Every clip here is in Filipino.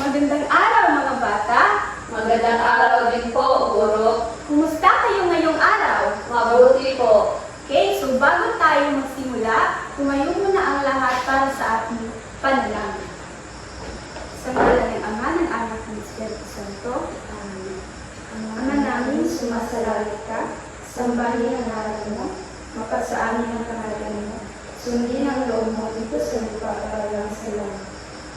Magandang araw mga bata! Magandang araw din po, Guro. Kumusta kayo ngayong araw? Mabuti po. Okay, so bago tayo magsimula, tumayo muna ang lahat para sa ating panalangin. Sa ngalan ng Ama, ng Anak, ng Espiritu Santo. Amen. Ama namin, sumasalangit ka, sambahin ang ngalan mo, mapasa amin ang kaharian mo, sundin ang loob mo dito sa lupa para lang sa langit.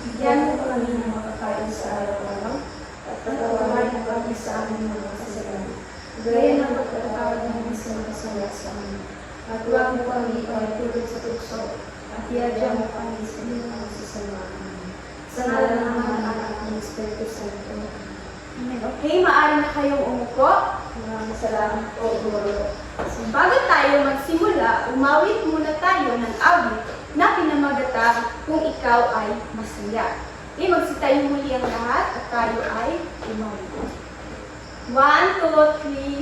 Bigyan mo kami ng makakain sa araw-araw, at patawarin kami sa aming mga kasalanan. Gaya ng pagkatawad namin sa mga kasala sa amin. At huwag mo kami ipahitulad sa tukso, at iadya mo kami sa iyong mga sasamaan. Sa ngalan ng Ama, ng Anak, ng Espiritu Santo. Amen. Okay, maaari na kayong umupo. Maraming salamat po, Guro. So, bago tayo magsimula, umawit muna tayo ng awit na pinamagatang kung ikaw ay masaya. Okay, magsitayo muli ang lahat at tayo ay umawit. 1, 2,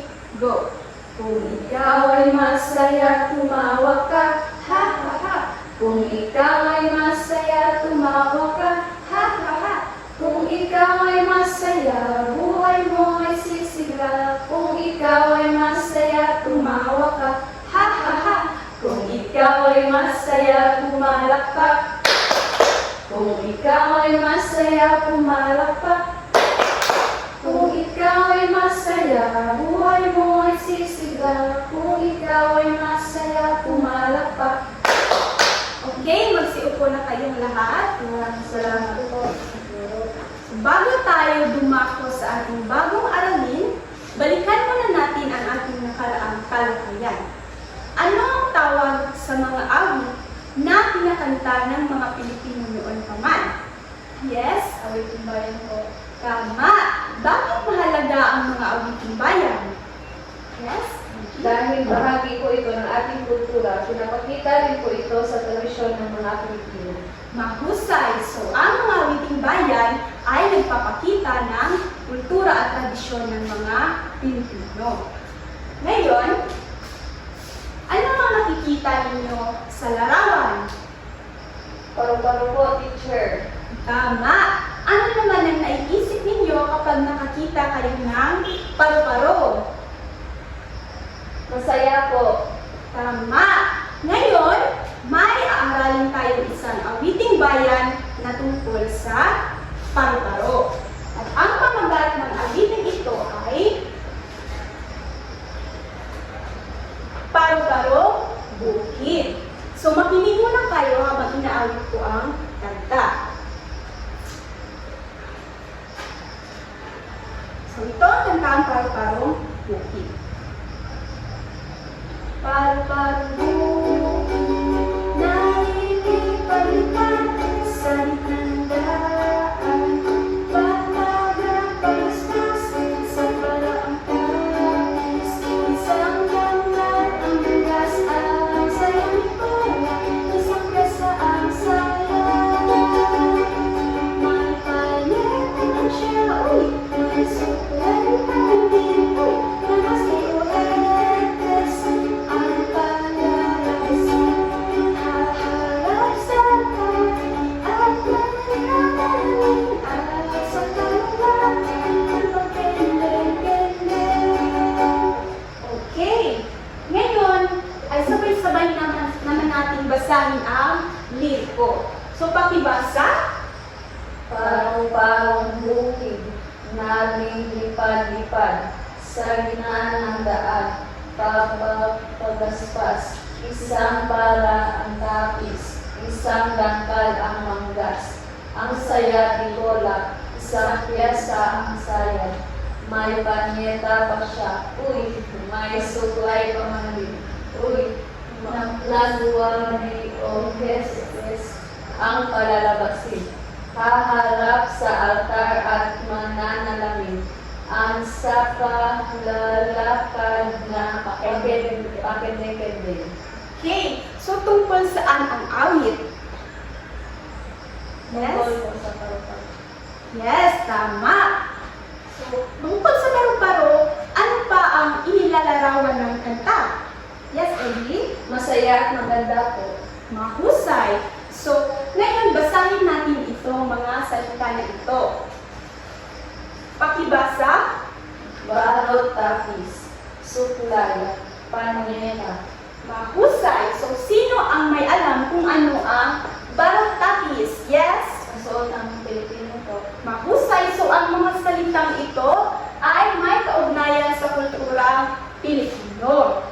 3, go! Kung ikaw ay masaya, tumawa ka, ha ha ha! Kung ikaw ay masaya, tumawa ka, ha ha ha! Kung ikaw ay masaya, buhay mo ay sisigla. Kung ikaw ay masaya, tumawa ka, ha ha ha! Kung ikaw ay masaya, pumalakpak. Kung ikaw ay masaya, pumalakpak. Kung ikaw ay masaya, buhay mo ay sisigla. Kung ikaw ay masaya, pumalakpak. Okay, magsiupo na kayong lahat. Maraming salamat po. Bago tayo dumako sa ating bagong aralin, balikan muna natin ang ating nakaraang talakayan. Ano ang tawag sa mga awit na pinakanta ng mga Pilipino noon pa man? Yes, awiting bayan po. Tama! Bakit mahalaga ang mga awiting bayan? Yes? Dahil bahagi po ito ng ating kultura, pinapakita rin po ito sa tradisyon ng mga Pilipino. Mahusay! So, ang mga awiting bayan ay nagpapakita ng kultura at tradisyon ng mga Pilipino. Ngayon, ano ang nakikita ninyo sa larawan? Paru-paro po, teacher. Tama! Ano naman ang naiisip ninyo kapag nakakita kayo ng paru-paro? Masaya po. Tama! Ngayon, may aaralin tayo isang awiting bayan na tungkol sa paru-paro. At ang pamagat ng awiting ito ay Paru-Paro Bukid. So makinig muna kayo habang inaawit ko ang kanta. So ito ang kanta ang Paru-Paro Bukid. Paru-paro bukid, nalilipad-lipad sa gitnang daan. Pagmagang palustas sa paraang pawis, isang gamit ang bigas ang saya nito, isang kesa ang saya. May palit ang siya, uy, may suklay pa din, uy, may maski uletes, ang pagarasin, haharap sa kanya, at mananaling at sa kanya, magkende-kende. Okay, ngayon ay sabay-sabay naman natin basahin ang liriko. So, pakibasa. Parong-parong bukid, nalilipad-lipad sa gitna ng daan. Pagaspas, isang para ang tapis, isang dangkal ang manggas. Ang saya di kolak, isang piyasa ang sayad. May panyeta pa siya, uy, may suklay pa man din. Uy, naglaguan ni Ohes ang palalabasin. Haharap sa altar at mananalamin. Ang saka lalakad na pakende-kende. Okay, so tungkol saan ang awit? Yes? Tungkol sa paru-paro. Yes, tama. So, tungkol sa paru-paro, ano pa ang inilalarawan ng kanta? Yes, Eddie? Masaya at maganda po. Mahusay. So, ngayon basahin natin itong mga salita na ito. Pakibasa. Balot tapis. Suklay. Pangyeta. Mahusay. So, sino ang may alam kung ano ang balot tapis? Yes? Kasuot ang Pilipino po. Mahusay. So, ang mga salitang ito ay may kaugnayan sa kulturang Pilipino.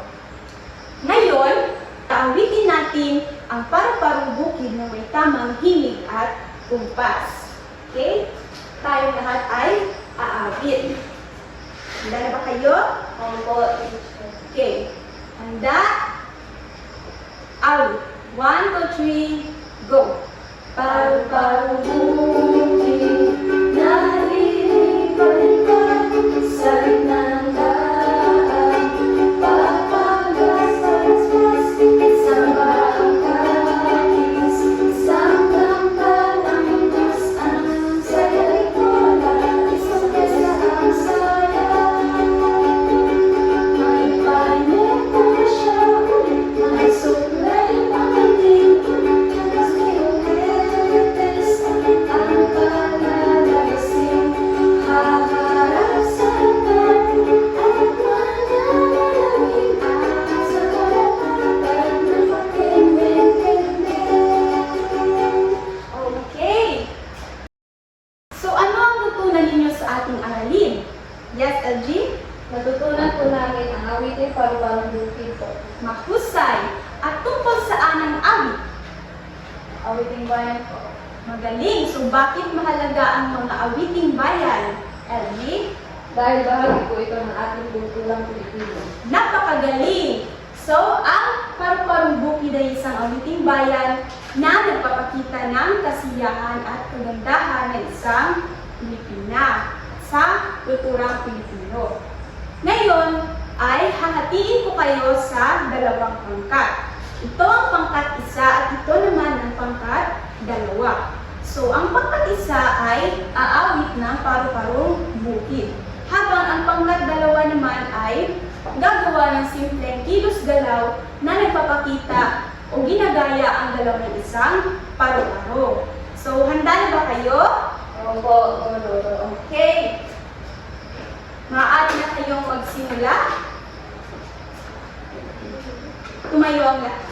Ngayon, aawitin natin ang paru-parong bukid na may tamang himig at kumpas. Okay? Tayong lahat ay aawit. Handa na ba kayo? Opo, teacher. Okay. Handa? Awit. 1, 2, 3, go! Paru-parong bukid, nalilipad sa gitna ng daan. Papagaspas-pas, isang barangkakis, isang tangkal ang lunas, ang saya ikola, isang pesa ang saya. May painet na siya ulit, may suklay panganding, Okay. So, ano ang natutunan ninyo sa ating aralin? Yes, LG? Natutunan po namin ang awitin paru-parong bukid po. Mahusay. At tungkol saan ang awit? Awiting bayan po. Magaling. So, bakit mahalaga ang mga awiting bayan? LG? Dahil bahagi po ito ng ating kulturang Pilipino. Napakagaling! So, ang paru-parong bukid ay isang awiting bayan na nagpapakita ng kasiyahan at kagandahan ng isang Pilipina sa kulturang Pilipino. Ngayon ay hahatiin ko kayo sa dalawang pangkat. Ito ang pangkat isa at ito naman ang pangkat dalawa. So, ang pangkat isa ay aawit ng paru-parong bukid. Habang ang pangkat dalawa naman ay gagawa ng simpleng kilos galaw na nagpapakita o ginagaya ang dalaw ng isang paru-paro. So, handa na ba kayo? Opo, Goro. Okay. Maaari na kayong magsimula. Tumayo ang lahat.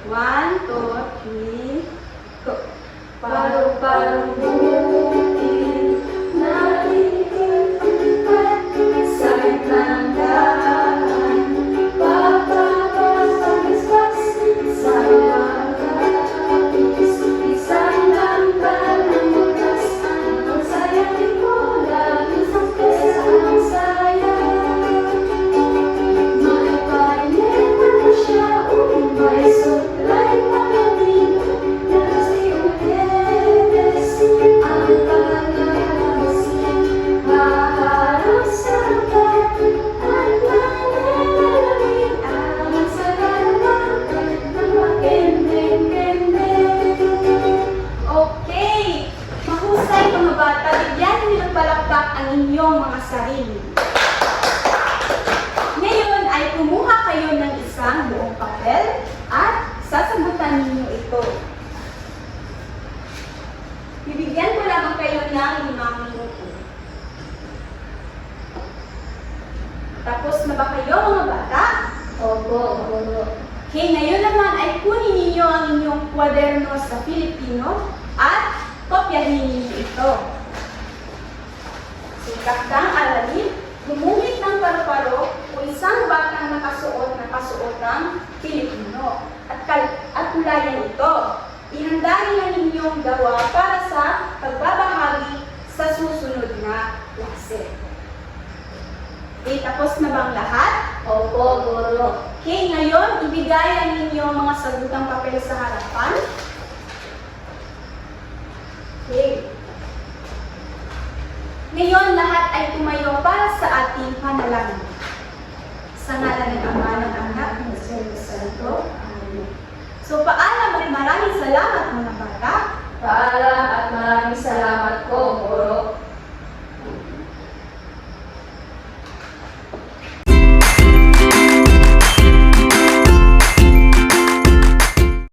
1, 2, 3, go. Paru-parong bukid, nalilipad sa gitna ng daan. Papagaspas-pas, isang barangkakis, isang tangkal ang lunas, ang saya ikola, isang pesa ang saya. May painet na siya, may suklay panganding, Okay. Mahusay mga bata. Bigyan niyo ng palakpak ang inyong mga sarili. Ngayon ay kumuha kayo ng isang buong papel at sasagutan ninyo ito. Bibigyan ko lamang kayo ng 5 minuto. Tapos na ba kayo mga bata? Opo, Goro. Okay, ngayon naman ay kunin ninyo ang inyong kwaderno sa Filipino at kopyahin ninyo ito. So, takdang aralin, gumamit ng paru-paro o isang batang nakasuot na kasuotang Filipino at kulayan ito. Ihanda rin ang inyong gawa para sa pagbabahagi sa susunod na klase. Okay, tapos na bang lahat? Opo, Goro. Okay, ngayon, ibigay ang inyong mga sagutang papel sa harapan. Okay. Ngayon, lahat ay tumayo para sa ating panalangin. Sa ngalan ng Ama, ng Anak, ng Espiritu Santo. Amen. So, paalam at maraming salamat mga bata. Paalam at maraming salamat.